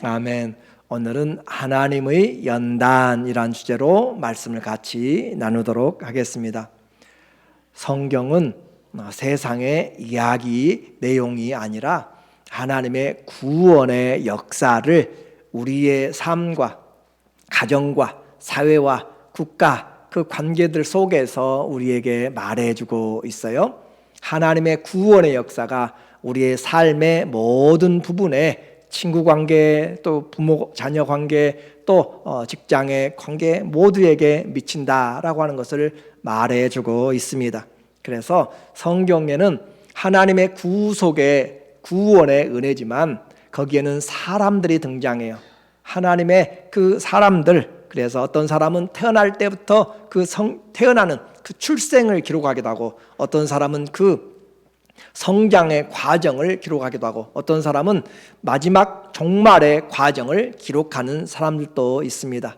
아멘. 오늘은 하나님의 연단이란 주제로 말씀을 같이 나누도록 하겠습니다. 성경은 세상의 이야기 내용이 아니라 하나님의 구원의 역사를 우리의 삶과 가정과 사회와 국가 그 관계들 속에서 우리에게 말해주고 있어요. 하나님의 구원의 역사가 우리의 삶의 모든 부분에 친구 관계, 또 부모 자녀 관계, 또 직장의 관계 모두에게 미친다라고 하는 것을 말해주고 있습니다. 그래서 성경에는 하나님의 구속의 구원의 은혜지만 거기에는 사람들이 등장해요. 하나님의 그 사람들, 그래서 어떤 사람은 태어날 때부터 태어나는 그 출생을 기록하기도 하고, 어떤 사람은 그 성장의 과정을 기록하기도 하고, 어떤 사람은 마지막 종말의 과정을 기록하는 사람들도 있습니다.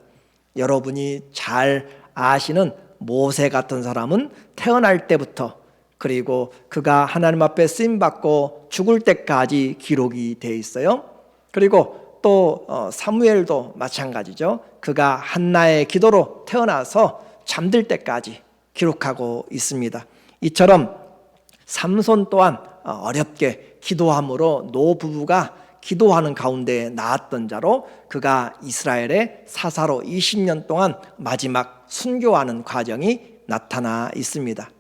여러분이 잘 아시는 모세 같은 사람은 태어날 때부터, 그리고 그가 하나님 앞에 쓰임받고 죽을 때까지 기록이 되어 있어요. 그리고 또 사무엘도 마찬가지죠. 그가 한나의 기도로 태어나서 잠들 때까지 기록하고 있습니다. 이처럼 삼손 또한 어렵게 기도함으로 노부부가 기도하는 가운데 낳았던 자로 그가 이스라엘의 사사로 20년 동안 마지막 순교하는 과정이 나타나 있습니다.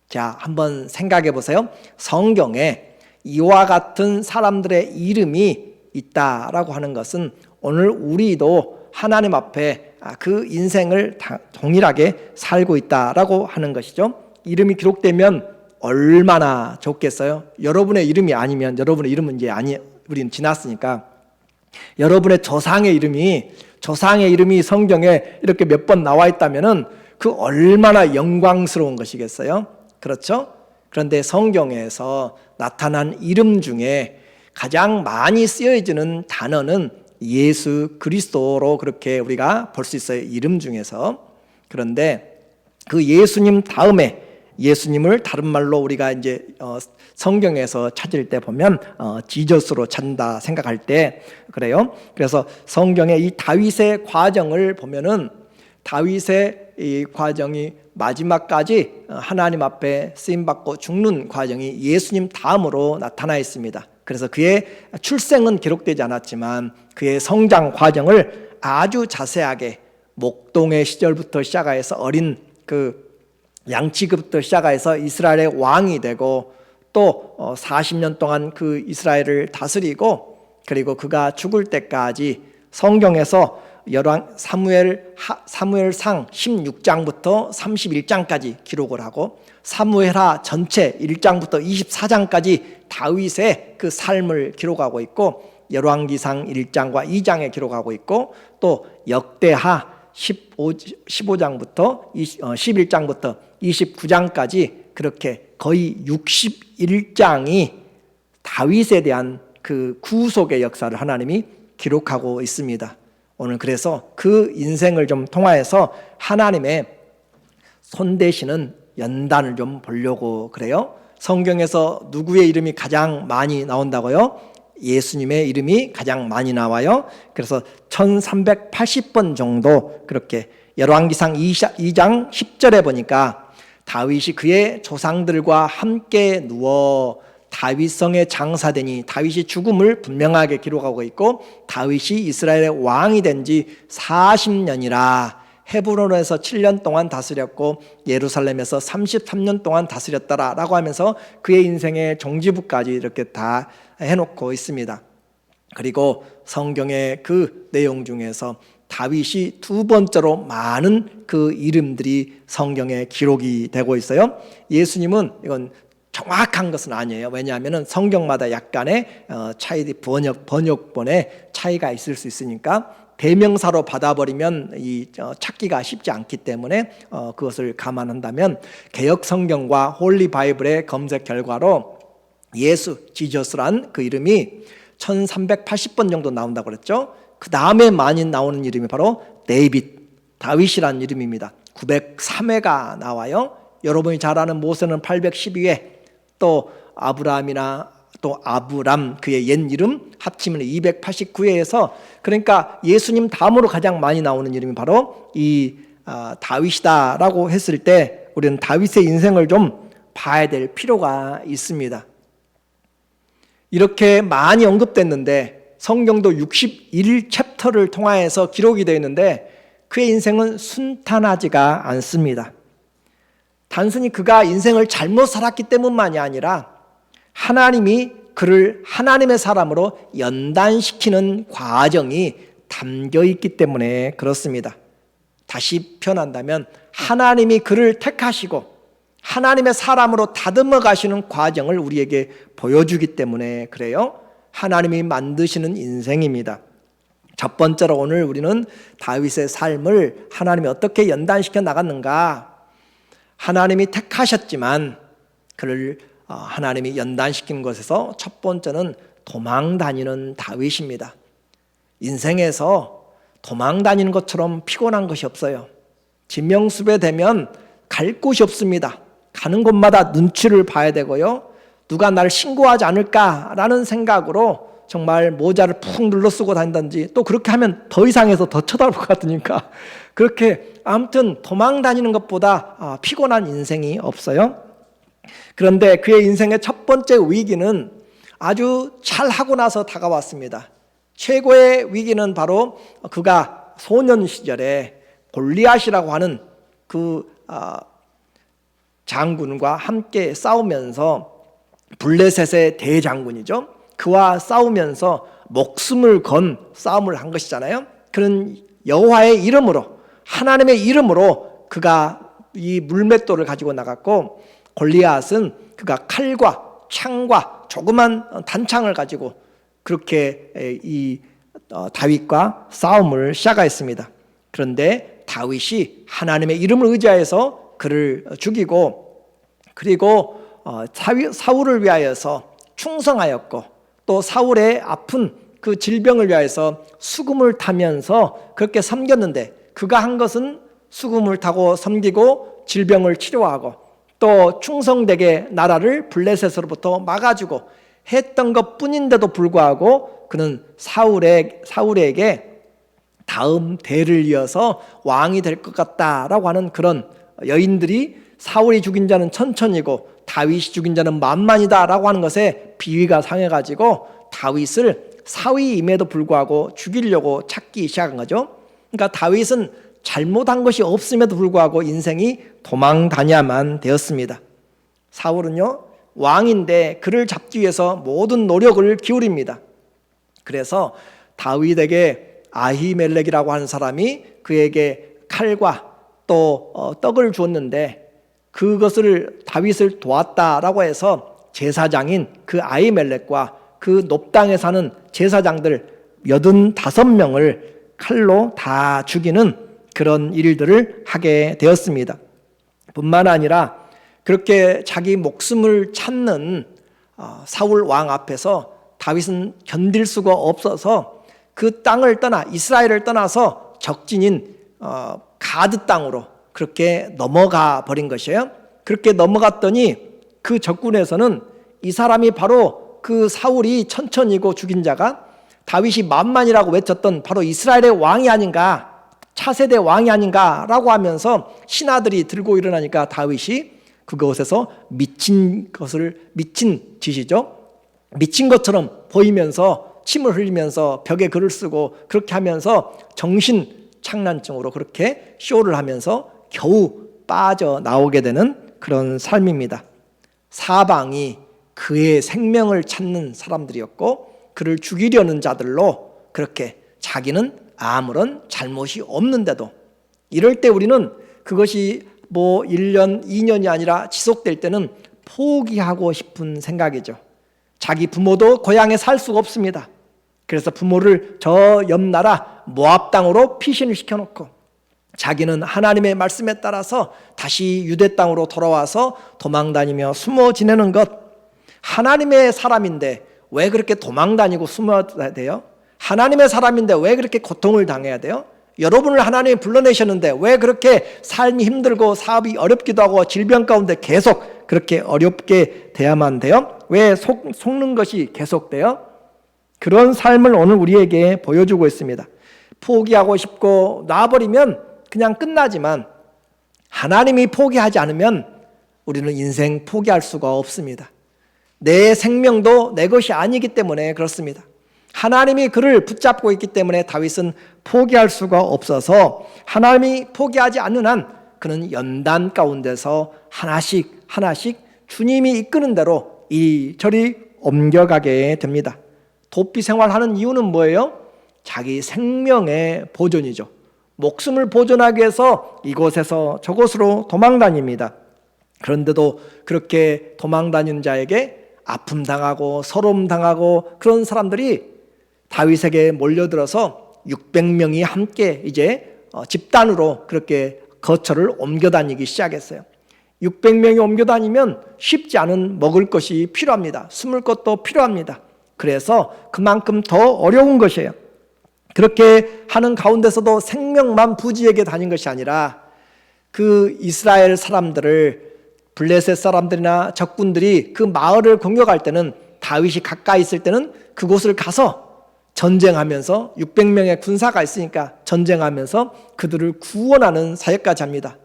자, 한번 생각해 보세요. 성경에 이와 같은 사람들의 이름이 있다라고 하는 것은 오늘 우리도 하나님 앞에 그 인생을 동일하게 살고 있다라고 하는 것이죠. 이름이 기록되면 얼마나 좋겠어요? 여러분의 이름이 아니면, 여러분의 이름은 이제 우리는 지났으니까, 여러분의 조상의 이름이 성경에 이렇게 몇 번 나와 있다면은 그 얼마나 영광스러운 것이겠어요? 그렇죠? 그런데 성경에서 나타난 이름 중에 가장 많이 쓰여지는 단어는 예수 그리스도로 그렇게 우리가 볼 수 있어요. 이름 중에서. 그런데 그 예수님 다음에 예수님을 다른 말로 우리가 이제 성경에서 찾을 때 보면 지저스로 찾는다 생각할 때 그래요. 그래서 성경의 이 다윗의 과정을 보면은 다윗의 이 과정이 마지막까지 하나님 앞에 쓰임받고 죽는 과정이 예수님 다음으로 나타나 있습니다. 그래서 그의 출생은 기록되지 않았지만 그의 성장 과정을 아주 자세하게 목동의 시절부터 시작해서 어린 그 양치기부터 시작해서 이스라엘의 왕이 되고 또 40년 동안 그 이스라엘을 다스리고, 그리고 그가 죽을 때까지 성경에서 사무엘상 16장부터 31장까지 기록을 하고, 사무엘하 전체 1장부터 24장까지 다윗의 그 삶을 기록하고 있고, 열왕기상 1장과 2장에 기록하고 있고, 또 역대하 15장부터 11장부터 29장까지 그렇게 거의 61장이 다윗에 대한 그 구속의 역사를 하나님이 기록하고 있습니다. 오늘 그래서 그 인생을 좀 통하여서 하나님의 손대시는 연단을 좀 보려고 그래요. 성경에서 누구의 이름이 가장 많이 나온다고요? 예수님의 이름이 가장 많이 나와요. 그래서 1380번 정도, 그렇게 열왕기상 2장 10절에 보니까 다윗이 그의 조상들과 함께 누워 다윗성에 장사되니, 다윗이 죽음을 분명하게 기록하고 있고, 다윗이 이스라엘의 왕이 된 지 40년이라 헤브론에서 7년 동안 다스렸고 예루살렘에서 33년 동안 다스렸다라고 하면서 그의 인생의 종지부까지 이렇게 다 해놓고 있습니다. 그리고 성경의 그 내용 중에서 다윗이 두 번째로 많은 그 이름들이 성경에 기록이 되고 있어요. 예수님은 이건 정확한 것은 아니에요. 왜냐하면 성경마다 약간의 번역본의 차이가 있을 수 있으니까, 대명사로 받아버리면 이 찾기가 쉽지 않기 때문에 그것을 감안한다면 개역 성경과 홀리 바이블의 검색 결과로 예수, 지저스란 그 이름이 1380번 정도 나온다고 그랬죠. 그 다음에 많이 나오는 이름이 바로 다윗이라는 이름입니다. 903회가 나와요. 여러분이 잘 아는 모세는 812회, 또 아브라함이나 또 아브람 그의 옛 이름 합치면 289회에서 그러니까 예수님 다음으로 가장 많이 나오는 이름이 바로 이 다윗이다라고 했을 때 우리는 다윗의 인생을 좀 봐야 될 필요가 있습니다. 이렇게 많이 언급됐는데 성경도 61챕터를 통하여서 기록이 되어 있는데 그의 인생은 순탄하지가 않습니다. 단순히 그가 인생을 잘못 살았기 때문만이 아니라 하나님이 그를 하나님의 사람으로 연단시키는 과정이 담겨 있기 때문에 그렇습니다. 다시 표현한다면 하나님이 그를 택하시고 하나님의 사람으로 다듬어 가시는 과정을 우리에게 보여주기 때문에 그래요. 하나님이 만드시는 인생입니다. 첫 번째로 오늘 우리는 다윗의 삶을 하나님이 어떻게 연단시켜 나갔는가. 하나님이 택하셨지만 그를 하나님이 연단시킨 것에서 첫 번째는 도망 다니는 다윗입니다. 인생에서 도망 다니는 것처럼 피곤한 것이 없어요. 지명수배 되면 갈 곳이 없습니다. 가는 곳마다 눈치를 봐야 되고요. 누가 나를 신고하지 않을까라는 생각으로 정말 모자를 푹 눌러 쓰고 다닌다든지 또 그렇게 하면 더 이상해서 더 쳐다볼 것 같으니까 그렇게 아무튼 도망 다니는 것보다 피곤한 인생이 없어요. 그런데 그의 인생의 첫 번째 위기는 아주 잘하고 나서 다가왔습니다. 최고의 위기는 바로 그가 소년 시절에 골리앗이라고 하는 그 장군과 함께 싸우면서 블레셋의 대장군이죠. 그와 싸우면서 목숨을 건 싸움을 한 것이잖아요. 그런 여호와의 이름으로 하나님의 이름으로 그가 이 물맷돌을 가지고 나갔고 골리앗은 그가 칼과 창과 조그만 단창을 가지고 그렇게 이 다윗과 싸움을 시작했습니다. 그런데 다윗이 하나님의 이름을 의지하여서 그를 죽이고 그리고 사울을 위하여서 충성하였고 또 사울의 아픈 그 질병을 위하여서 수금을 타면서 그렇게 섬겼는데 그가 한 것은 수금을 타고 섬기고 질병을 치료하고 또 충성되게 나라를 블레셋으로부터 막아주고 했던 것뿐인데도 불구하고 그는 사울에게 다음 대를 이어서 왕이 될 것 같다라고 하는 그런 여인들이 사울이 죽인 자는 천천이고 다윗이 죽인 자는 만만이다라고 하는 것에 비위가 상해가지고 다윗을 사위임에도 불구하고 죽이려고 찾기 시작한 거죠. 그러니까 다윗은 잘못한 것이 없음에도 불구하고 인생이 도망 다녀야만 되었습니다. 사울은요 왕인데 그를 잡기 위해서 모든 노력을 기울입니다. 그래서 다윗에게 아히멜렉이라고 하는 사람이 그에게 칼과 또 떡을 주었는데 그것을 다윗을 도왔다라고 해서 제사장인 그 아히멜렉과 그 높당에 사는 제사장들 85명을 칼로 다 죽이는 그런 일들을 하게 되었습니다. 뿐만 아니라 그렇게 자기 목숨을 찾는 사울 왕 앞에서 다윗은 견딜 수가 없어서 그 땅을 떠나 이스라엘을 떠나서 적진인 가드 땅으로 그렇게 넘어가 버린 것이에요. 그렇게 넘어갔더니 그 적군에서는 이 사람이 바로 그 사울이 천천이고 죽인 자가 다윗이 만만이라고 외쳤던 바로 이스라엘의 왕이 아닌가, 차세대 왕이 아닌가라고 하면서 신하들이 들고 일어나니까 다윗이 그것에서 미친 짓이죠. 미친 것처럼 보이면서 침을 흘리면서 벽에 글을 쓰고 그렇게 하면서 정신착란증으로 그렇게 쇼를 하면서 겨우 빠져나오게 되는 그런 삶입니다. 사방이 그의 생명을 찾는 사람들이었고 그를 죽이려는 자들로 그렇게 자기는 아무런 잘못이 없는데도 이럴 때 우리는 그것이 1년, 2년이 아니라 지속될 때는 포기하고 싶은 생각이죠. 자기 부모도 고향에 살 수가 없습니다. 그래서 부모를 저 옆나라 모압 땅으로 피신을 시켜놓고 자기는 하나님의 말씀에 따라서 다시 유대 땅으로 돌아와서 도망다니며 숨어 지내는 것. 하나님의 사람인데 왜 그렇게 도망다니고 숨어야 돼요? 하나님의 사람인데 왜 그렇게 고통을 당해야 돼요? 여러분을 하나님이 불러내셨는데 왜 그렇게 삶이 힘들고 사업이 어렵기도 하고 질병 가운데 계속 그렇게 어렵게 돼야만 돼요? 왜 속는 것이 계속돼요? 그런 삶을 오늘 우리에게 보여주고 있습니다. 포기하고 싶고 놔버리면 그냥 끝나지만 하나님이 포기하지 않으면 우리는 인생 포기할 수가 없습니다. 내 생명도 내 것이 아니기 때문에 그렇습니다. 하나님이 그를 붙잡고 있기 때문에 다윗은 포기할 수가 없어서 하나님이 포기하지 않는 한 그는 연단 가운데서 하나씩 하나씩 주님이 이끄는 대로 이리저리 옮겨가게 됩니다. 도피 생활하는 이유는 뭐예요? 자기 생명의 보존이죠. 목숨을 보존하기 위해서 이곳에서 저곳으로 도망다닙니다. 그런데도 그렇게 도망다니는 자에게 아픔 당하고 서러움 당하고 그런 사람들이 다윗에게 몰려들어서 600명이 함께 이제 집단으로 그렇게 거처를 옮겨 다니기 시작했어요. 600명이 옮겨 다니면 쉽지 않은 먹을 것이 필요합니다. 숨을 것도 필요합니다. 그래서 그만큼 더 어려운 것이에요. 그렇게 하는 가운데서도 생명만 부지하게 다닌 것이 아니라 그 이스라엘 사람들을 블레셋 사람들이나 적군들이 그 마을을 공격할 때는 다윗이 가까이 있을 때는 그곳을 가서 전쟁하면서 600명의 군사가 있으니까 전쟁하면서 그들을 구원하는 사역까지 합니다.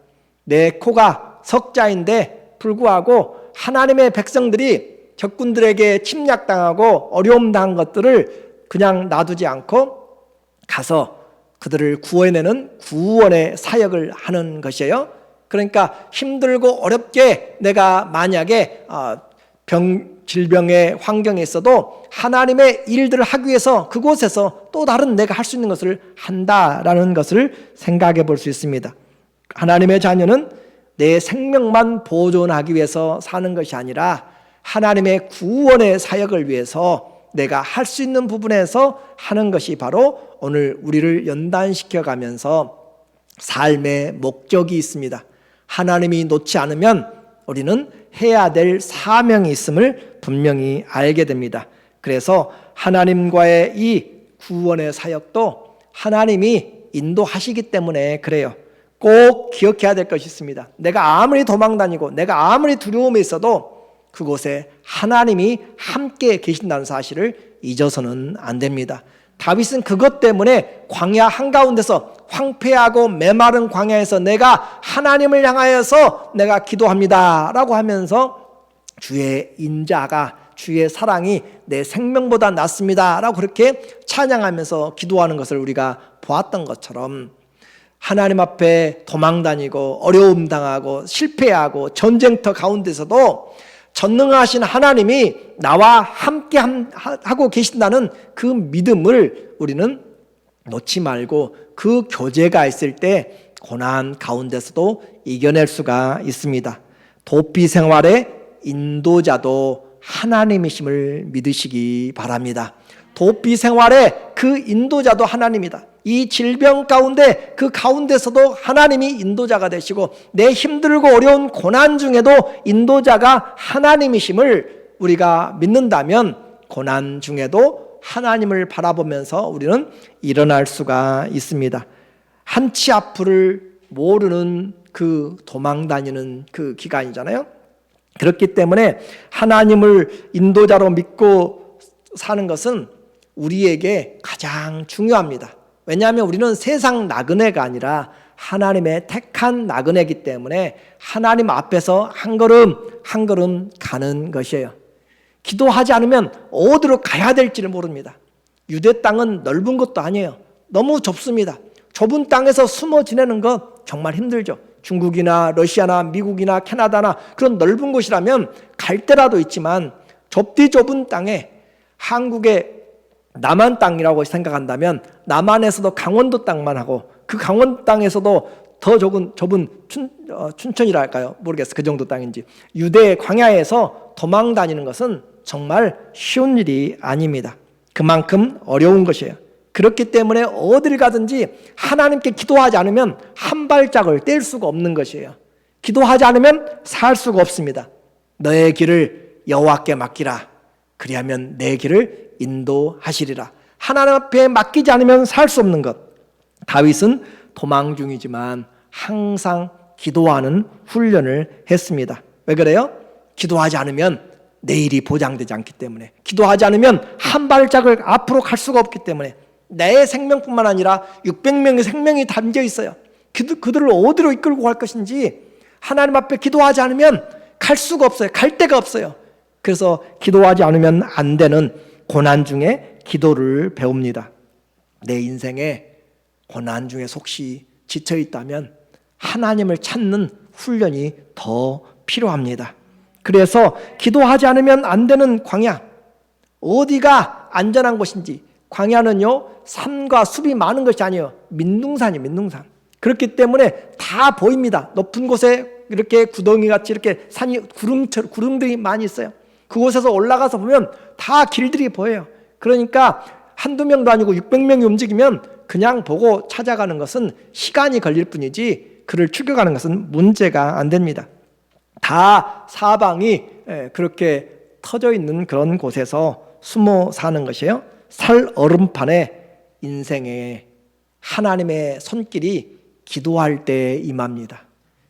내 코가 석자인데 불구하고 하나님의 백성들이 적군들에게 침략당하고 어려움 당한 것들을 그냥 놔두지 않고 가서 그들을 구해내는 구원의 사역을 하는 것이에요. 그러니까 힘들고 어렵게 내가 만약에 질병의 환경에 있어도 하나님의 일들을 하기 위해서 그곳에서 또 다른 내가 할 수 있는 것을 한다라는 것을 생각해 볼 수 있습니다. 하나님의 자녀는 내 생명만 보존하기 위해서 사는 것이 아니라 하나님의 구원의 사역을 위해서 내가 할 수 있는 부분에서 하는 것이 바로 오늘 우리를 연단시켜 가면서 삶의 목적이 있습니다. 하나님이 놓지 않으면 우리는 해야 될 사명이 있음을 분명히 알게 됩니다. 그래서 하나님과의 이 구원의 사역도 하나님이 인도하시기 때문에 그래요. 꼭 기억해야 될 것이 있습니다. 내가 아무리 도망다니고 내가 아무리 두려움에 있어도 그곳에 하나님이 함께 계신다는 사실을 잊어서는 안 됩니다. 다윗은 그것 때문에 광야 한가운데서 황폐하고 메마른 광야에서 내가 하나님을 향하여서 내가 기도합니다 라고 하면서 주의 인자가 주의 사랑이 내 생명보다 낫습니다 라고 그렇게 찬양하면서 기도하는 것을 우리가 보았던 것처럼 하나님 앞에 도망다니고 어려움 당하고 실패하고 전쟁터 가운데서도 전능하신 하나님이 나와 함께 하고 계신다는 그 믿음을 우리는 놓지 말고 그 교제가 있을 때 고난 가운데서도 이겨낼 수가 있습니다. 도피 생활의 인도자도 하나님이심을 믿으시기 바랍니다. 도피 생활의 그 인도자도 하나님이다. 이 질병 가운데 그 가운데서도 하나님이 인도자가 되시고 내 힘들고 어려운 고난 중에도 인도자가 하나님이심을 우리가 믿는다면 고난 중에도 하나님을 바라보면서 우리는 일어날 수가 있습니다. 한치 앞을 모르는 그 도망다니는 그 기간이잖아요. 그렇기 때문에 하나님을 인도자로 믿고 사는 것은 우리에게 가장 중요합니다. 왜냐하면 우리는 세상 나그네가 아니라 하나님의 택한 나그네이기 때문에 하나님 앞에서 한 걸음 한 걸음 가는 것이에요. 기도하지 않으면 어디로 가야 될지를 모릅니다. 유대 땅은 넓은 것도 아니에요. 너무 좁습니다. 좁은 땅에서 숨어 지내는 것 정말 힘들죠. 중국이나 러시아나 미국이나 캐나다나 그런 넓은 곳이라면 갈 데라도 있지만 좁은 땅에 한국의 남한 땅이라고 생각한다면 남한에서도 강원도 땅만 하고 그 강원도 땅에서도 더 좁은 춘천이라 할까요? 모르겠어요. 그 정도 땅인지. 유대 광야에서 도망 다니는 것은 정말 쉬운 일이 아닙니다. 그만큼 어려운 것이에요. 그렇기 때문에 어딜 가든지 하나님께 기도하지 않으면 한 발짝을 뗄 수가 없는 것이에요. 기도하지 않으면 살 수가 없습니다. 너의 길을 여호와께 맡기라. 그리하면 내 길을 인도하시리라. 하나님 앞에 맡기지 않으면 살 수 없는 것. 다윗은 도망 중이지만 항상 기도하는 훈련을 했습니다. 왜 그래요? 기도하지 않으면 내일이 보장되지 않기 때문에, 기도하지 않으면 한 발짝을 앞으로 갈 수가 없기 때문에, 내 생명뿐만 아니라 600명의 생명이 담겨 있어요. 그들을 어디로 이끌고 갈 것인지 하나님 앞에 기도하지 않으면 갈 수가 없어요. 갈 데가 없어요. 그래서 기도하지 않으면 안 되는 고난 중에 기도를 배웁니다. 내 인생에 고난 중에 속시 지쳐 있다면 하나님을 찾는 훈련이 더 필요합니다. 그래서 기도하지 않으면 안 되는 광야, 어디가 안전한 곳인지, 광야는요 산과 숲이 많은 것이 아니에요. 민둥산이에요. 민둥산. 그렇기 때문에 다 보입니다. 높은 곳에 이렇게 구덩이같이 이렇게 산이 구름들이 많이 있어요. 그곳에서 올라가서 보면 다 길들이 보여요. 그러니까 한두 명도 아니고 600명이 움직이면 그냥 보고 찾아가는 것은 시간이 걸릴 뿐이지 그를 추격하는 것은 문제가 안 됩니다. 다 사방이 그렇게 터져 있는 그런 곳에서 숨어 사는 것이에요. 살 얼음판에 인생의 하나님의 손길이 기도할 때 임합니다.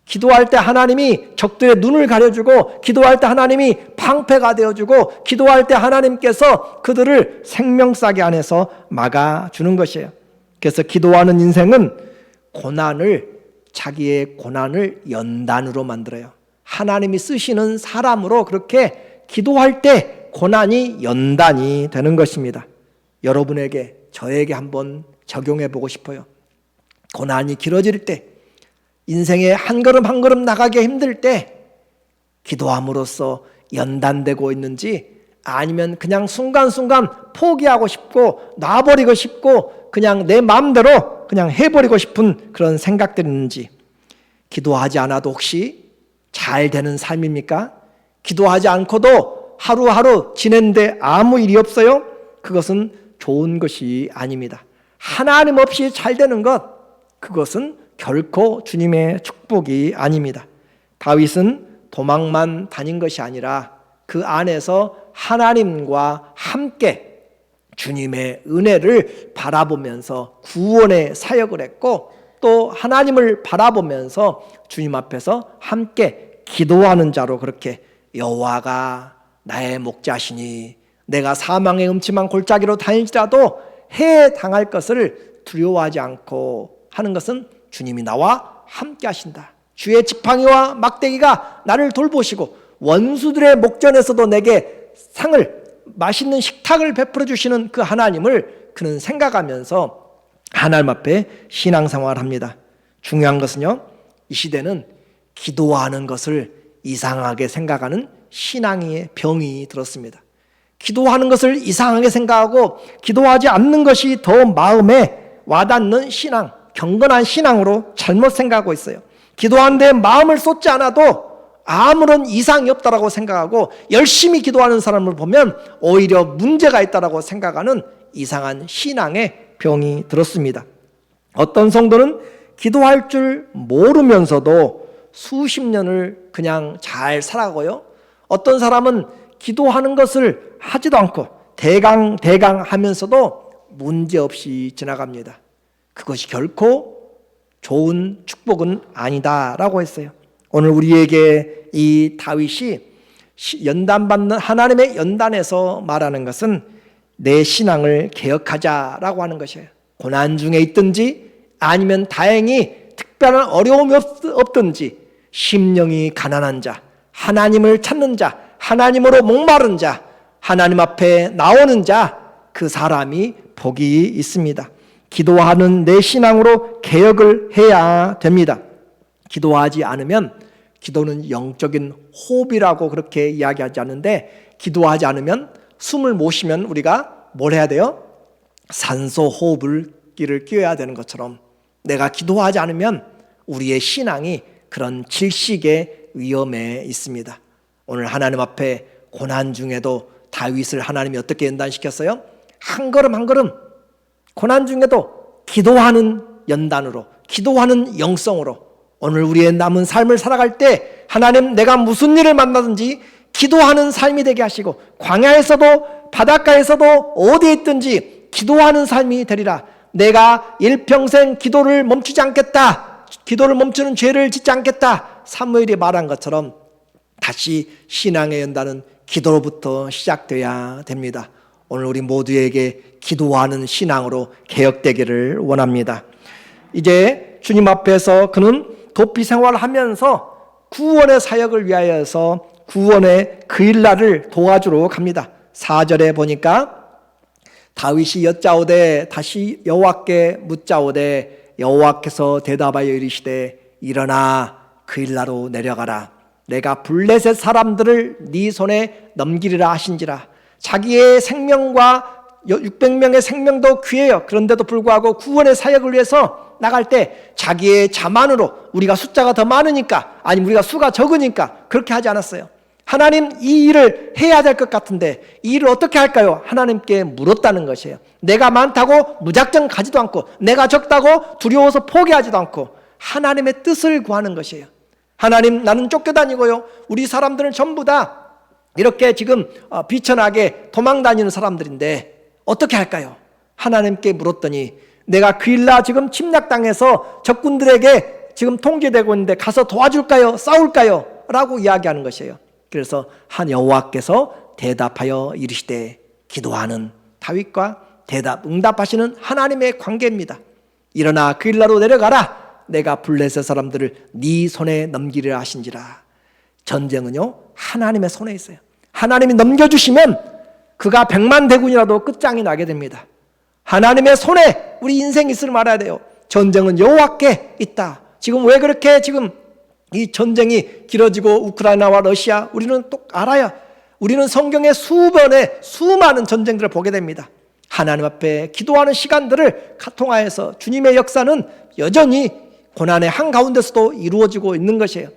기도할 때 하나님이 적들의 눈을 가려주고, 기도할 때 하나님이 방패가 되어주고, 기도할 때 하나님께서 그들을 생명싸개 안에서 막아주는 것이에요. 그래서 기도하는 인생은 자기의 고난을 연단으로 만들어요. 하나님이 쓰시는 사람으로 그렇게 기도할 때 고난이 연단이 되는 것입니다. 여러분에게, 저에게 한번 적용해 보고 싶어요. 고난이 길어질 때, 인생에 한 걸음 한 걸음 나가기 힘들 때 기도함으로써 연단되고 있는지, 아니면 그냥 순간순간 포기하고 싶고 놔버리고 싶고 그냥 내 마음대로 그냥 해버리고 싶은 그런 생각들이 있는지, 기도하지 않아도 혹시 잘 되는 삶입니까? 기도하지 않고도 하루하루 지낸데 아무 일이 없어요? 그것은 좋은 것이 아닙니다. 하나님 없이 잘 되는 것, 그것은 결코 주님의 축복이 아닙니다. 다윗은 도망만 다닌 것이 아니라 그 안에서 하나님과 함께 주님의 은혜를 바라보면서 구원의 사역을 했고, 또 하나님을 바라보면서 주님 앞에서 함께 기도하는 자로 그렇게 여호와가 나의 목자시니 내가 사망의 음침한 골짜기로 다닐지라도 해당할 것을 두려워하지 않고 하는 것은 주님이 나와 함께 하신다. 주의 지팡이와 막대기가 나를 돌보시고 원수들의 목전에서도 내게 상을, 맛있는 식탁을 베풀어 주시는 그 하나님을 그는 생각하면서 하나님 앞에 신앙생활을 합니다. 중요한 것은요, 이 시대는 기도하는 것을 이상하게 생각하는 신앙의 병이 들었습니다. 기도하는 것을 이상하게 생각하고 기도하지 않는 것이 더 마음에 와닿는 신앙, 경건한 신앙으로 잘못 생각하고 있어요. 기도하는데 마음을 쏟지 않아도 아무런 이상이 없다라고 생각하고, 열심히 기도하는 사람을 보면 오히려 문제가 있다라고 생각하는 이상한 신앙의 병이 들었습니다. 어떤 성도는 기도할 줄 모르면서도 수십 년을 그냥 잘 살아가고요, 어떤 사람은 기도하는 것을 하지도 않고 대강 하면서도 문제없이 지나갑니다. 그것이 결코 좋은 축복은 아니다라고 했어요. 오늘 우리에게 이 다윗이 연단받는 하나님의 연단에서 말하는 것은 내 신앙을 개혁하자라고 하는 것이에요. 고난 중에 있든지 아니면 다행히 특별한 어려움이 없든지 심령이 가난한 자, 하나님을 찾는 자, 하나님으로 목마른 자, 하나님 앞에 나오는 자, 그 사람이 복이 있습니다. 기도하는 내 신앙으로 개혁을 해야 됩니다. 기도하지 않으면, 기도는 영적인 호흡이라고 그렇게 이야기하지 않는데, 기도하지 않으면, 숨을 못 쉬면 우리가 뭘 해야 돼요? 산소 호흡을 끼를 끼워야 되는 것처럼 내가 기도하지 않으면 우리의 신앙이 그런 질식의 위험에 있습니다. 오늘 하나님 앞에 고난 중에도 다윗을 하나님이 어떻게 연단시켰어요? 한 걸음 한 걸음 고난 중에도 기도하는 연단으로, 기도하는 영성으로 오늘 우리의 남은 삶을 살아갈 때 하나님, 내가 무슨 일을 만나든지 기도하는 삶이 되게 하시고, 광야에서도 바닷가에서도 어디에 있든지 기도하는 삶이 되리라. 내가 일평생 기도를 멈추지 않겠다, 기도를 멈추는 죄를 짓지 않겠다, 사무엘이 말한 것처럼 다시 신앙의 연단은 기도로부터 시작돼야 됩니다. 오늘 우리 모두에게 기도하는 신앙으로 개혁되기를 원합니다. 이제 주님 앞에서 그는 도피 생활하면서 구원의 사역을 위하여서 구원의 그 일날을 도와주러 갑니다. 4절에 보니까 다윗이 여짜오되 다시 여호와께 묻자오되 여호와께서 대답하여 이르시되 일어나 그 일나로 내려가라. 내가 블레셋 사람들을 네 손에 넘기리라 하신지라. 자기의 생명과 600명의 생명도 귀해요. 그런데도 불구하고 구원의 사역을 위해서 나갈 때 자기의 자만으로 우리가 숫자가 더 많으니까 아니면 우리가 수가 적으니까 그렇게 하지 않았어요. 하나님 이 일을 해야 될 것 같은데 이 일을 어떻게 할까요? 하나님께 물었다는 것이에요. 내가 많다고 무작정 가지도 않고 내가 적다고 두려워서 포기하지도 않고 하나님의 뜻을 구하는 것이에요. 하나님 나는 쫓겨다니고요. 우리 사람들은 전부 다 이렇게 지금 비천하게 도망다니는 사람들인데 어떻게 할까요? 하나님께 물었더니 내가 그 일날 지금 침략당해서 적군들에게 지금 통제되고 있는데 가서 도와줄까요? 싸울까요? 라고 이야기하는 것이에요. 그래서 한 여호와께서 대답하여 이르시되 기도하는 다윗과 응답하시는 하나님의 관계입니다. 일어나 그 일나로 내려가라. 내가 블레셋 사람들을 네 손에 넘기리라 하신지라. 전쟁은요 하나님의 손에 있어요. 하나님이 넘겨주시면 그가 100만 대군이라도 끝장이 나게 됩니다. 하나님의 손에 우리 인생이 있을 말아야 돼요. 전쟁은 여호와께 있다. 지금 왜 그렇게 지금 이 전쟁이 길어지고 우크라이나와 러시아 우리는 또 알아야 우리는 성경의 수많은 전쟁들을 보게 됩니다. 하나님 앞에 기도하는 시간들을 통하여서 주님의 역사는 여전히 고난의 한가운데서도 이루어지고 있는 것이에요.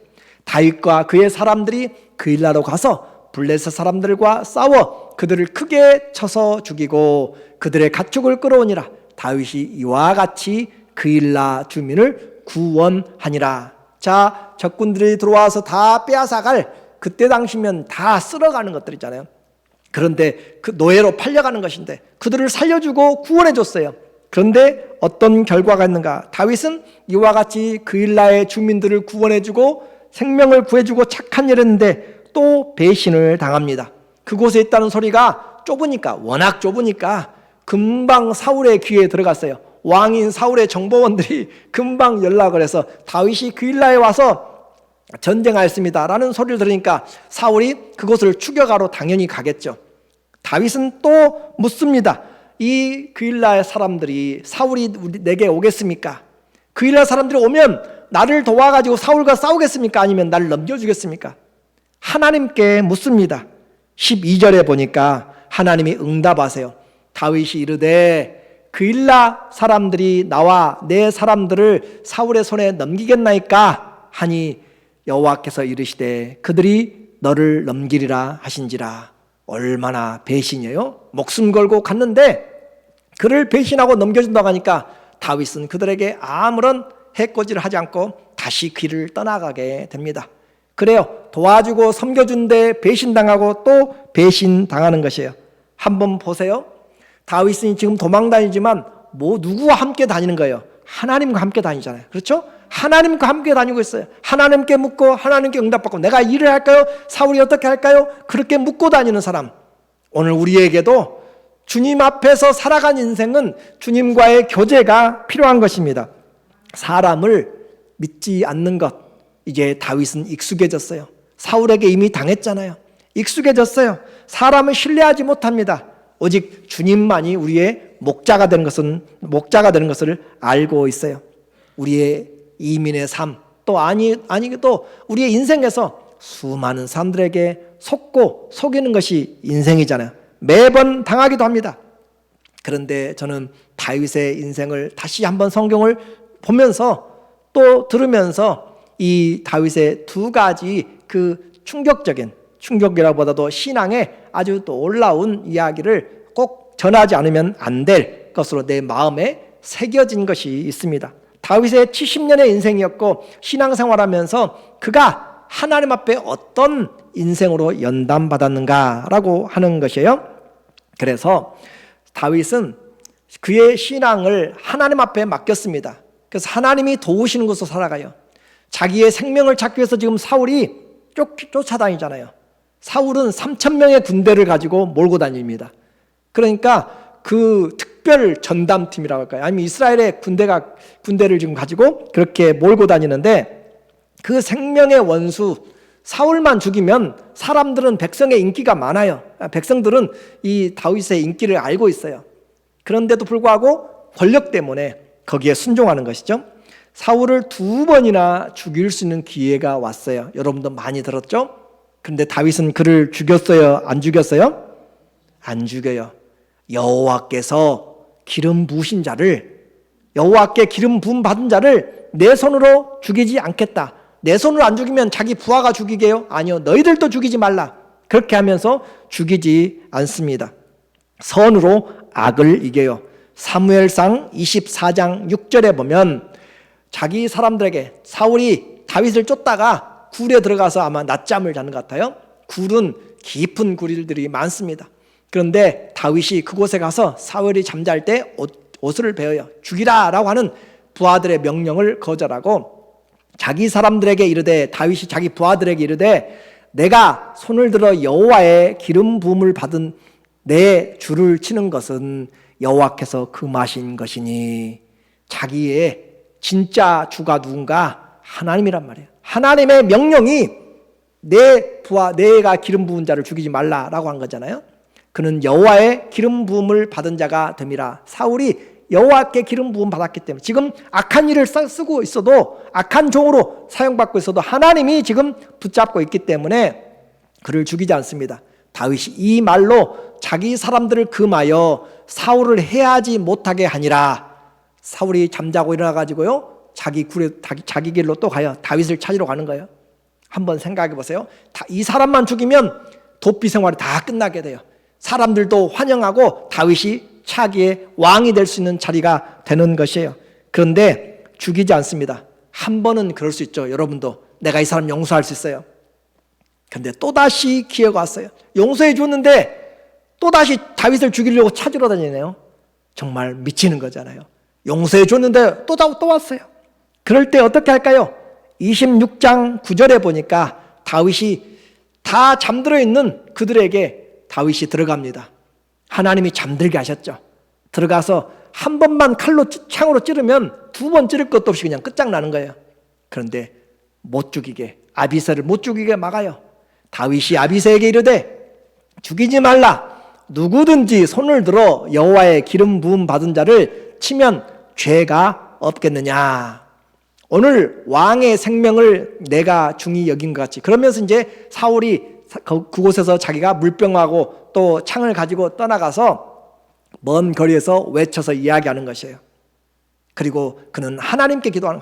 다윗과 그의 사람들이 그 일나로 가서 블레셋 사람들과 싸워 그들을 크게 쳐서 죽이고 그들의 가축을 끌어오니라. 다윗이 이와 같이 그 일나 주민을 구원하니라. 자, 적군들이 들어와서 다 빼앗아갈 그때 당시면 다 쓸어가는 것들 있잖아요. 그런데 그 노예로 팔려가는 것인데 그들을 살려주고 구원해줬어요. 그런데 어떤 결과가 있는가? 다윗은 이와 같이 그 일나의 주민들을 구원해주고 생명을 구해주고 착한 일을 했는데 또 배신을 당합니다. 그곳에 있다는 소리가 좁으니까 워낙 좁으니까 금방 사울의 귀에 들어갔어요. 왕인 사울의 정보원들이 금방 연락을 해서 다윗이 그 일나에 와서 전쟁하였습니다 라는 소리를 들으니까 사울이 그곳을 추격하러 당연히 가겠죠. 다윗은 또 묻습니다. 이 그 일나의 사람들이 사울이 내게 오겠습니까? 그 일나 사람들이 오면 나를 도와가지고 사울과 싸우겠습니까? 아니면 나를 넘겨주겠습니까? 하나님께 묻습니다. 12절에 보니까 하나님이 응답하세요. 다윗이 이르되 그 일나 사람들이 나와 내 사람들을 사울의 손에 넘기겠나이까 하니 여호와께서 이르시되 그들이 너를 넘기리라 하신지라. 얼마나 배신이에요? 목숨 걸고 갔는데 그를 배신하고 넘겨준다고 하니까 다윗은 그들에게 아무런 해코지를 하지 않고 다시 길을 떠나가게 됩니다. 그래요. 도와주고 섬겨준데 배신당하고 또 배신당하는 것이에요. 한번 보세요. 다윗은 지금 도망다니지만 누구와 함께 다니는 거예요? 하나님과 함께 다니잖아요. 그렇죠? 하나님과 함께 다니고 있어요. 하나님께 묻고 하나님께 응답받고 내가 일을 할까요? 사울이 어떻게 할까요? 그렇게 묻고 다니는 사람. 오늘 우리에게도 주님 앞에서 살아간 인생은 주님과의 교제가 필요한 것입니다. 사람을 믿지 않는 것. 이제 다윗은 익숙해졌어요. 사울에게 이미 당했잖아요. 익숙해졌어요. 사람을 신뢰하지 못합니다. 오직 주님만이 우리의 목자가 되는 것을 알고 있어요. 우리의 이민의 삶 또 아니도 우리의 인생에서 수많은 사람들에게 속고 속이는 것이 인생이잖아요. 매번 당하기도 합니다. 그런데 저는 다윗의 인생을 다시 한번 성경을 보면서 또 들으면서 이 다윗의 두 가지 그 충격이라보다도 신앙의 아주 놀라운 이야기를 꼭 전하지 않으면 안 될 것으로 내 마음에 새겨진 것이 있습니다. 다윗의 70년의 인생이었고 신앙생활하면서 그가 하나님 앞에 어떤 인생으로 연단받았는가라고 하는 것이에요. 그래서 다윗은 그의 신앙을 하나님 앞에 맡겼습니다. 그래서 하나님이 도우시는 곳으로 살아가요. 자기의 생명을 찾기 위해서 지금 사울이 쫓아다니잖아요. 사울은 3,000명의 군대를 가지고 몰고 다닙니다. 그러니까 그 특별 전담팀이라고 할까요? 아니면 이스라엘의 군대를 지금 가지고 그렇게 몰고 다니는데, 그 생명의 원수 사울만 죽이면 사람들은, 백성의 인기가 많아요. 백성들은 이 다윗의 인기를 알고 있어요. 그런데도 불구하고 권력 때문에 거기에 순종하는 것이죠. 사울을 2번이나 죽일 수 있는 기회가 왔어요. 여러분도 많이 들었죠? 그런데 다윗은 그를 죽였어요? 안 죽였어요? 안 죽여요. 여호와께서 기름 부으신 자를, 여호와께 기름 부음 받은 자를 내 손으로 죽이지 않겠다. 내 손으로 안 죽이면 자기 부하가 죽이게요? 아니요. 너희들도 죽이지 말라. 그렇게 하면서 죽이지 않습니다. 선으로 악을 이겨요. 사무엘상 24장 6절에 보면 자기 사람들에게, 사울이 다윗을 쫓다가 굴에 들어가서 아마 낮잠을 자는 것 같아요. 굴은 깊은 굴들이 많습니다. 그런데 다윗이 그곳에 가서 사울이 잠잘 때 옷을 베어요. 죽이라 라고 하는 부하들의 명령을 거절하고 자기 사람들에게 이르되, 다윗이 자기 부하들에게 이르되, 내가 손을 들어 여호와의 기름 부음을 받은 내 주를 치는 것은 여호와께서 금하신 것이니. 자기의 진짜 주가 누군가? 하나님이란 말이에요. 하나님의 명령이 내 부하, 내가 기름 부은 자를 죽이지 말라라고 한 거잖아요. 그는 여호와의 기름 부음을 받은 자가 됨이라. 사울이 여호와께 기름 부음 받았기 때문에, 지금 악한 일을 쓰고 있어도, 악한 종으로 사용받고 있어도 하나님이 지금 붙잡고 있기 때문에 그를 죽이지 않습니다. 다윗이 이 말로 자기 사람들을 금하여 사울을 해하지 못하게 하니라. 사울이 잠자고 일어나가지고요, 자기 길로 또 가요. 다윗을 찾으러 가는 거예요. 한번 생각해 보세요. 이 사람만 죽이면 도피 생활이 다 끝나게 돼요. 사람들도 환영하고 다윗이 차기의 왕이 될 수 있는 자리가 되는 것이에요. 그런데 죽이지 않습니다. 한 번은 그럴 수 있죠. 여러분도 내가 이 사람 용서할 수 있어요. 그런데 또다시 기회가 왔어요. 용서해 줬는데 또다시 다윗을 죽이려고 찾으러 다니네요. 정말 미치는 거잖아요. 용서해 줬는데 또 왔어요. 그럴 때 어떻게 할까요? 26장 9절에 보니까 다윗이 다 잠들어 있는 그들에게 다윗이 들어갑니다. 하나님이 잠들게 하셨죠. 들어가서 한 번만 창으로 찌르면 2번 찌를 것도 없이 그냥 끝장나는 거예요. 그런데 못 죽이게, 아비새를 못 죽이게 막아요. 다윗이 아비새에게 이르되, 죽이지 말라. 누구든지 손을 들어 여호와의 기름 부음 받은 자를 치면 죄가 없겠느냐. 오늘 왕의 생명을 내가 중히 여긴 것 같이. 그러면서 이제 사울이 그곳에서 자기가 물병하고 또 창을 가지고 떠나가서 먼 거리에서 외쳐서 이야기하는 것이에요. 그리고 그는 하나님께 기도하는,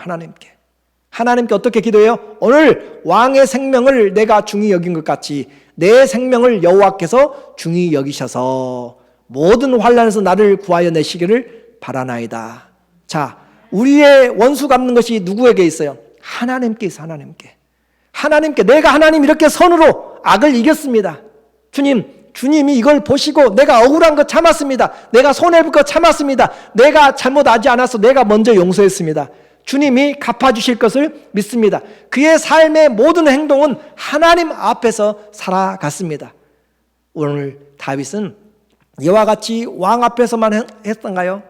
하나님께 어떻게 기도해요? 오늘 왕의 생명을 내가 중히 여긴 것 같이 내 생명을 여호와께서 중히 여기셔서 모든 환난에서 나를 구하여 내시기를 바라나이다. 자, 우리의 원수 갚는 것이 누구에게 있어요? 하나님께 있어요. 하나님께 내가 하나님 이렇게 선으로 악을 이겼습니다. 주님이 이걸 보시고 내가 억울한 거 참았습니다. 내가 손해볼 거 참았습니다. 내가 잘못하지 않아서 내가 먼저 용서했습니다. 주님이 갚아주실 것을 믿습니다. 그의 삶의 모든 행동은 하나님 앞에서 살아갔습니다. 오늘 다윗은 이와 같이 왕 앞에서만 했던가요?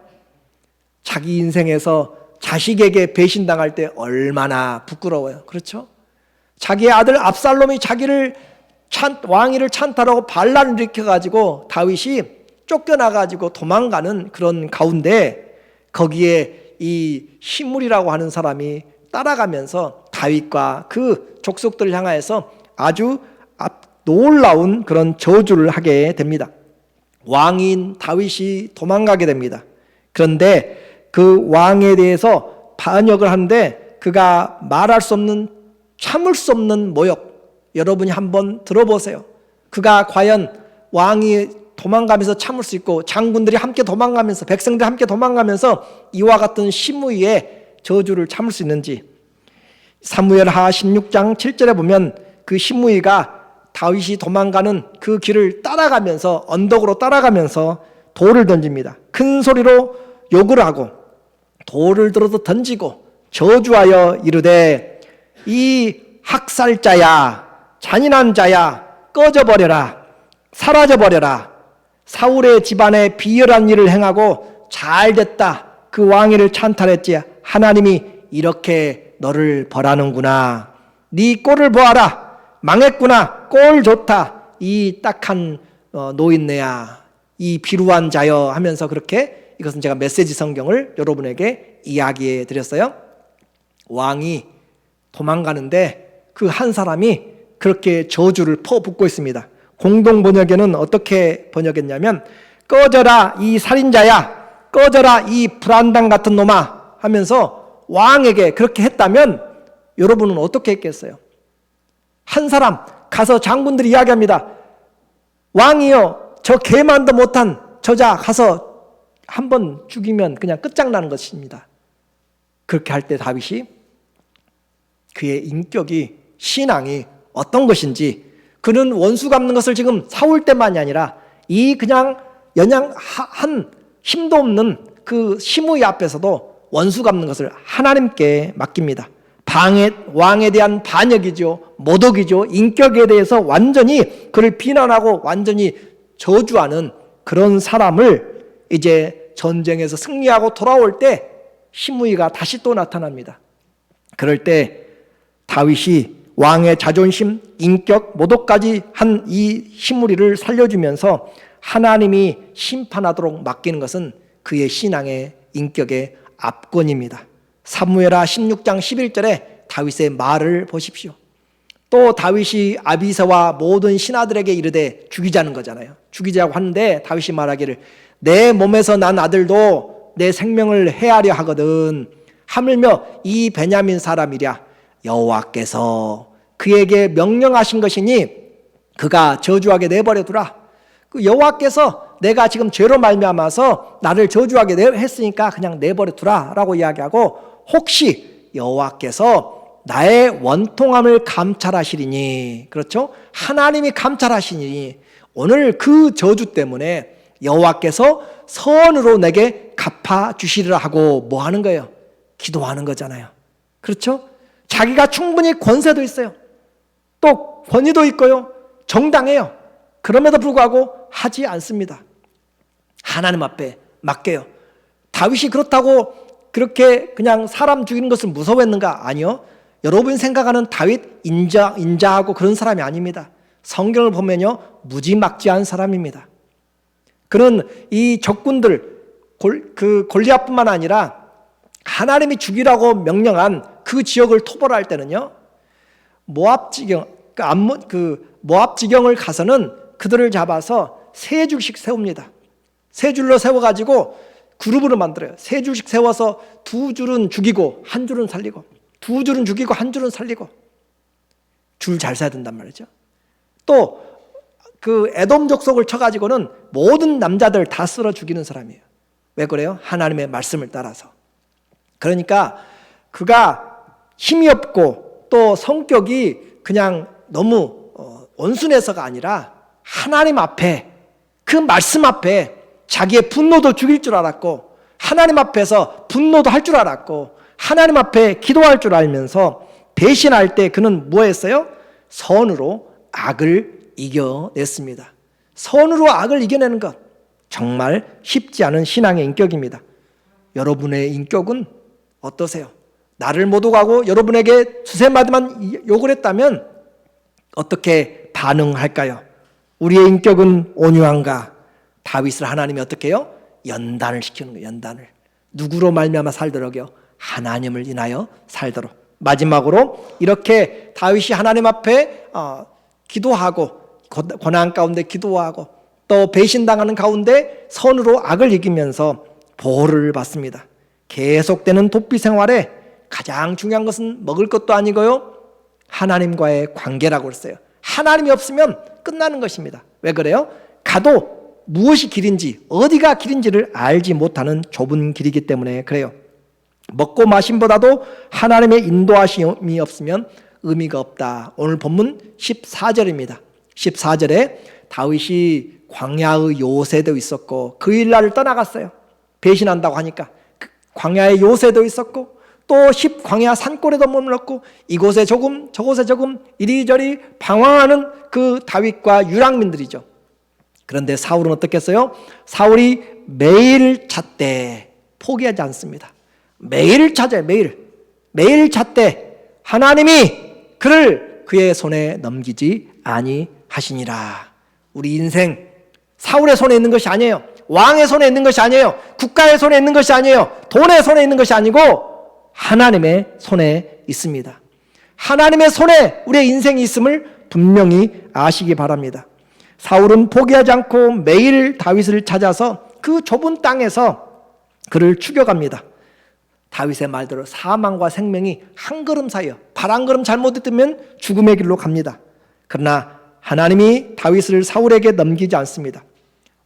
자기 인생에서 자식에게 배신당할 때 얼마나 부끄러워요. 그렇죠? 자기의 아들 압살롬이 자기를 왕위를 찬탈하고 반란을 일으켜가지고 다윗이 쫓겨나가지고 도망가는 그런 가운데 거기에 이 시므리라고 하는 사람이 따라가면서 다윗과 그 족속들을 향하여서 아주 놀라운 그런 저주를 하게 됩니다. 왕인 다윗이 도망가게 됩니다. 그런데 그 왕에 대해서 반역을 하는데 그가 말할 수 없는, 참을 수 없는 모욕, 여러분이 한번 들어보세요. 그가 과연 왕이 도망가면서 참을 수 있고 장군들이 함께 도망가면서 백성들이 함께 도망가면서 이와 같은 시므이의 저주를 참을 수 있는지. 사무엘하 16장 7절에 보면 그 시므이가 다윗이 도망가는 그 길을 따라가면서, 언덕으로 따라가면서 돌을 던집니다. 큰 소리로 욕을 하고 돌을 들어서 던지고 저주하여 이르되, 이 학살자야, 잔인한 자야, 꺼져버려라, 사라져버려라. 사울의 집안에 비열한 일을 행하고 잘됐다, 그 왕위를 찬탈했지. 하나님이 이렇게 너를 벌하는구나. 네 꼴을 보아라. 망했구나. 꼴 좋다. 이 딱한 노인네야, 이 비루한 자여 하면서 그렇게, 이것은 제가 메시지 성경을 여러분에게 이야기해 드렸어요. 왕이 도망가는데 그 한 사람이 그렇게 저주를 퍼붓고 있습니다. 공동 번역에는 어떻게 번역했냐면, 꺼져라 이 살인자야, 꺼져라 이 불안당 같은 놈아 하면서 왕에게 그렇게 했다면 여러분은 어떻게 했겠어요? 한 사람 가서 장군들이 이야기합니다. 왕이여, 저 개만도 못한 저자 가서 한번 죽이면 그냥 끝장나는 것입니다. 그렇게 할 때 다윗이 그의 인격이, 신앙이 어떤 것인지, 그는 원수 갚는 것을 지금 사울 때만이 아니라 이 그냥 한 힘도 없는 그 시므이 앞에서도 원수 갚는 것을 하나님께 맡깁니다. 왕에 대한 반역이죠, 모독이죠, 인격에 대해서 완전히 그를 비난하고 완전히 저주하는 그런 사람을 이제 전쟁에서 승리하고 돌아올 때 시므이가 다시 또 나타납니다. 그럴 때 다윗이 왕의 자존심, 인격, 모독까지 한 이 시므리를 살려주면서 하나님이 심판하도록 맡기는 것은 그의 신앙의 인격의 압권입니다. 사무엘하 16장 11절에 다윗의 말을 보십시오. 또 다윗이 아비새와 모든 신하들에게 이르되 죽이자는 거잖아요. 죽이자고 하는데 다윗이 말하기를 내 몸에서 난 아들도 내 생명을 해하려 하거든. 하물며 이 베냐민 사람이랴 여호와께서 그에게 명령하신 것이니 그가 저주하게 내버려 두라. 그 여호와께서 내가 지금 죄로 말미암아서 나를 저주하게 했으니까 그냥 내버려 두라라고 이야기하고, 혹시 여호와께서 나의 원통함을 감찰하시리니, 그렇죠? 하나님이 감찰하시니 오늘 그 저주 때문에 여호와께서 선으로 내게 갚아 주시리라 하고 뭐 하는 거예요? 기도하는 거잖아요. 그렇죠? 자기가 충분히 권세도 있어요. 또 권위도 있고요. 정당해요. 그럼에도 불구하고 하지 않습니다. 하나님 앞에 맡겨요. 다윗이 그렇다고 그렇게 그냥 사람 죽이는 것을 무서워했는가? 아니요. 여러분이 생각하는 다윗 인자하고 그런 사람이 아닙니다. 성경을 보면요, 무지막지한 사람입니다. 그는 이 적군들, 그 골리앗뿐만 아니라 하나님이 죽이라고 명령한 그 지역을 토벌할 때는요, 모압 지경을 가서는 그들을 잡아서 세 줄씩 세웁니다. 세 줄로 세워가지고 그룹으로 만들어요. 세 줄씩 세워서 두 줄은 죽이고 한 줄은 살리고, 두 줄은 죽이고 한 줄은 살리고, 줄 잘 서야 된단 말이죠. 또 그 에돔 족속을 쳐가지고는 모든 남자들 다 쓸어 죽이는 사람이에요. 왜 그래요? 하나님의 말씀을 따라서. 그러니까 그가 힘이 없고 또 성격이 그냥 너무 온순해서가 아니라 하나님 앞에, 그 말씀 앞에 자기의 분노도 죽일 줄 알았고, 하나님 앞에서 분노도 할 줄 알았고, 하나님 앞에 기도할 줄 알면서 배신할 때 그는 뭐 했어요? 선으로 악을 이겨냈습니다. 선으로 악을 이겨내는 것, 정말 쉽지 않은 신앙의 인격입니다. 여러분의 인격은 어떠세요? 나를 모독하고 여러분에게 두세 마디만 욕을 했다면 어떻게 반응할까요? 우리의 인격은 온유한가? 다윗을 하나님이 어떻게 해요? 연단을 시키는 거예요. 연단을. 누구로 말미암아 살도록요? 하나님을 인하여 살도록. 마지막으로 이렇게 다윗이 하나님 앞에 기도하고, 고난 가운데 기도하고 또 배신당하는 가운데 선으로 악을 이기면서 보호를 받습니다. 계속되는 도피 생활에 가장 중요한 것은 먹을 것도 아니고요, 하나님과의 관계라고 했어요. 하나님이 없으면 끝나는 것입니다. 왜 그래요? 가도 무엇이 길인지, 어디가 길인지를 알지 못하는 좁은 길이기 때문에 그래요. 먹고 마심보다도 하나님의 인도하심이 없으면 의미가 없다. 오늘 본문 14절입니다. 14절에 다윗이 광야의 요새도 있었고 그 일날을 떠나갔어요. 배신한다고 하니까 광야의 요새도 있었고 또 광야 산골에도 머물렀고 이곳에 조금 저곳에 조금 이리저리 방황하는 그 다윗과 유랑민들이죠. 그런데 사울은 어떻겠어요? 사울이 매일 찾되 포기하지 않습니다. 매일 찾아요. 매일 찾되 하나님이 그를 그의 손에 넘기지 아니하시니라. 우리 인생 사울의 손에 있는 것이 아니에요. 왕의 손에 있는 것이 아니에요. 국가의 손에 있는 것이 아니에요. 돈의 손에 있는 것이 아니고 하나님의 손에 있습니다. 하나님의 손에 우리의 인생이 있음을 분명히 아시기 바랍니다. 사울은 포기하지 않고 매일 다윗을 찾아서 그 좁은 땅에서 그를 죽여갑니다. 다윗의 말대로 사망과 생명이 한 걸음 사이요. 발 한 걸음 잘못했으면 죽음의 길로 갑니다. 그러나 하나님이 다윗을 사울에게 넘기지 않습니다.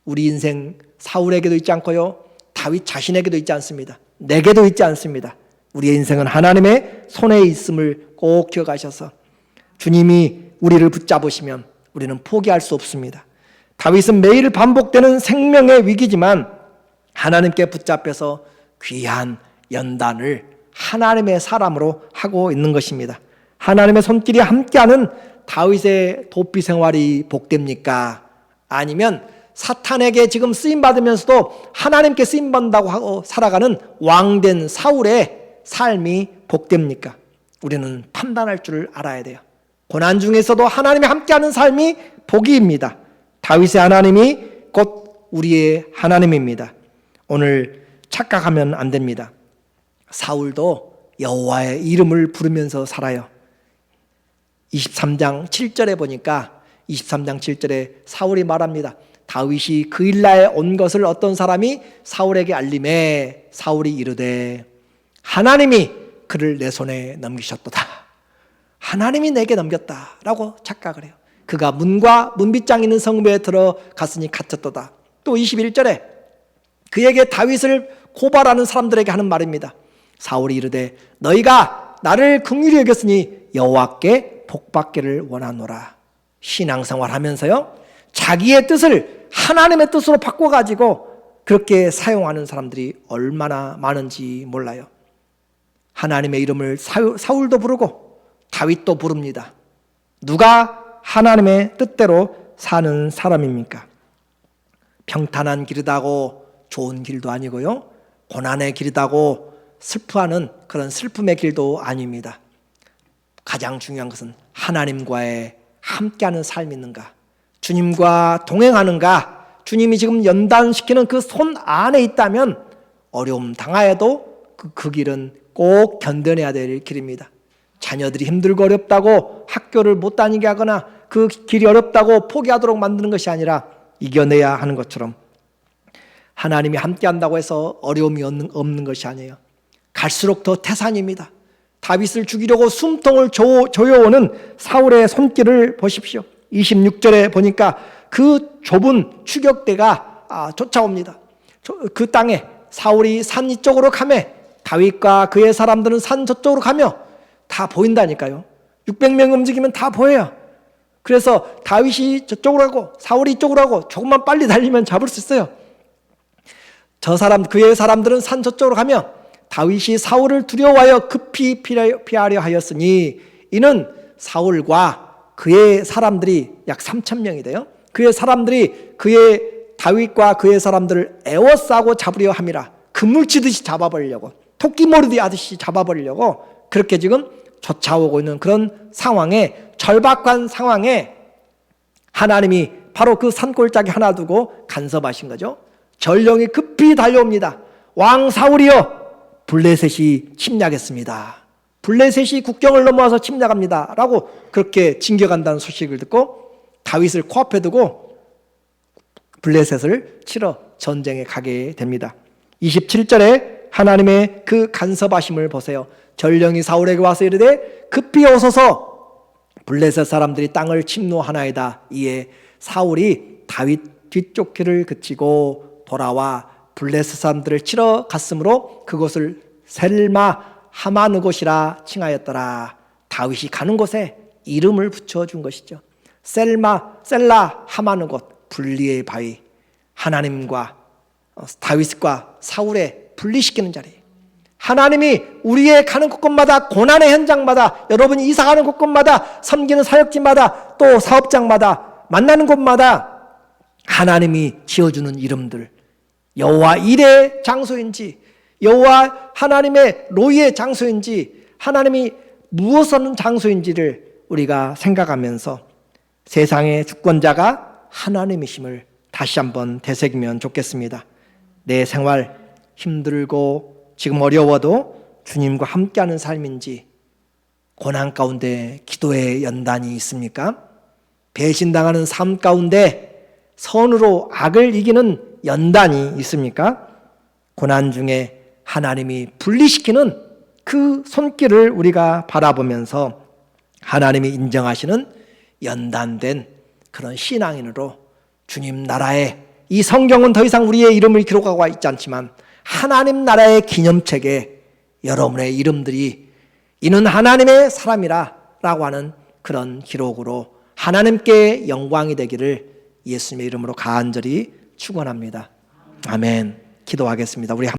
우리 인생 사울에게도 있지 않고요. 다윗 자신에게도 있지 않습니다. 내게도 있지 않습니다. 우리의 인생은 하나님의 손에 있음을 꼭 기억하셔서 주님이 우리를 붙잡으시면 우리는 포기할 수 없습니다. 다윗은 매일 반복되는 생명의 위기지만 하나님께 붙잡혀서 귀한 연단을 하나님의 사람으로 하고 있는 것입니다. 하나님의 손길이 함께하는 다윗의 도피 생활이 복됩니까? 아니면 사탄에게 지금 쓰임받으면서도 하나님께 쓰임받는다고 하고 살아가는 왕된 사울의 삶이 복됩니까? 우리는 판단할 줄 알아야 돼요. 고난 중에서도 하나님이 함께하는 삶이 복입니다. 다윗의 하나님이 곧 우리의 하나님입니다. 오늘 착각하면 안 됩니다. 사울도 여호와의 이름을 부르면서 살아요. 23장 7절에 보니까 23장 7절에 사울이 말합니다. 다윗이 그일라에 온 것을 어떤 사람이 사울에게 알림해 사울이 이르되 하나님이 그를 내 손에 넘기셨도다. 하나님이 내게 넘겼다라고 착각을 해요. 그가 문빗장 있는 성읍에 들어갔으니 갇혔도다. 또 21절에 그에게 다윗을 고발하는 사람들에게 하는 말입니다. 사울이 이르되 너희가 나를 긍휼히 여겼으니 여호와께 복받기를 원하노라. 신앙생활 하면서요 자기의 뜻을 하나님의 뜻으로 바꿔가지고 그렇게 사용하는 사람들이 얼마나 많은지 몰라요. 하나님의 이름을 사울도 부르고 다윗도 부릅니다. 누가 하나님의 뜻대로 사는 사람입니까? 평탄한 길이다고 좋은 길도 아니고요, 고난의 길이다고 슬퍼하는 그런 슬픔의 길도 아닙니다. 가장 중요한 것은 하나님과의 함께하는 삶이 있는가, 주님과 동행하는가, 주님이 지금 연단시키는 그 손 안에 있다면 어려움 당하여도 그 길은 꼭 견뎌내야 될 길입니다. 자녀들이 힘들고 어렵다고 학교를 못 다니게 하거나 그 길이 어렵다고 포기하도록 만드는 것이 아니라 이겨내야 하는 것처럼 하나님이 함께한다고 해서 어려움이 없는 것이 아니에요. 갈수록 더 태산입니다. 다윗을 죽이려고 숨통을 조여오는 사울의 손길을 보십시오. 26절에 보니까 그 좁은 추격대가 쫓아옵니다. 그 땅에 사울이 산 이쪽으로 가며 다윗과 그의 사람들은 산 저쪽으로 가며 다 보인다니까요. 600명 움직이면 다 보여요. 그래서 다윗이 저쪽으로 하고 사울이 이쪽으로 하고 조금만 빨리 달리면 잡을 수 있어요. 그의 사람들은 산 저쪽으로 가며 다윗이 사울을 두려워하여 급히 피하려 하였으니 이는 사울과 그의 사람들이 약 3,000명이 돼요. 그의 사람들이 다윗과 그의 사람들을 애워싸고 잡으려 함이라. 그물치듯이 잡아버리려고, 토끼머리 하듯이 잡아버리려고 그렇게 지금 쫓아오고 있는 그런 상황에, 절박한 상황에 하나님이 바로 그 산골짜기 하나 두고 간섭하신 거죠. 전령이 급히 달려옵니다. 왕 사울이여, 블레셋이 침략했습니다. 블레셋이 국경을 넘어와서 침략합니다 라고 그렇게 징계간다는 소식을 듣고 다윗을 코앞에 두고 블레셋을 치러 전쟁에 가게 됩니다. 27절에 하나님의 그 간섭하심을 보세요. 전령이 사울에게 와서 이르되 급히 오소서, 블레셋 사람들이 땅을 침노하나이다. 이에 사울이 다윗 뒤쪽 길을 그치고 돌아와 블레셋 사람들을 치러 갔으므로 그곳을 셀마 하마느곳이라 칭하였더라. 다윗이 가는 곳에 이름을 붙여준 것이죠. 셀라 하마느곳, 분리의 바위. 하나님과 다윗과 사울의 분리시키는 자리. 하나님이 우리의 가는 곳곳마다, 고난의 현장마다, 여러분이 이사가는 곳곳마다, 섬기는 사역지마다, 또 사업장마다, 만나는 곳마다 하나님이 지어주는 이름들, 여호와 일의 장소인지, 여호와 하나님의 로이의 장소인지, 하나님이 무엇 하는 장소인지를 우리가 생각하면서 세상의 주권자가 하나님이심을 다시 한번 되새기면 좋겠습니다. 내 생활 힘들고 지금 어려워도 주님과 함께하는 삶인지, 고난 가운데 기도의 연단이 있습니까? 배신당하는 삶 가운데 선으로 악을 이기는 연단이 있습니까? 고난 중에 하나님이 분리시키는 그 손길을 우리가 바라보면서 하나님이 인정하시는 연단된 그런 신앙인으로 주님 나라에, 이 성경은 더 이상 우리의 이름을 기록하고 있지 않지만 하나님 나라의 기념책에 여러분의 이름들이 이는 하나님의 사람이라 라고 하는 그런 기록으로 하나님께 영광이 되기를 예수님의 이름으로 간절히 축원합니다. 아멘. 기도하겠습니다. 우리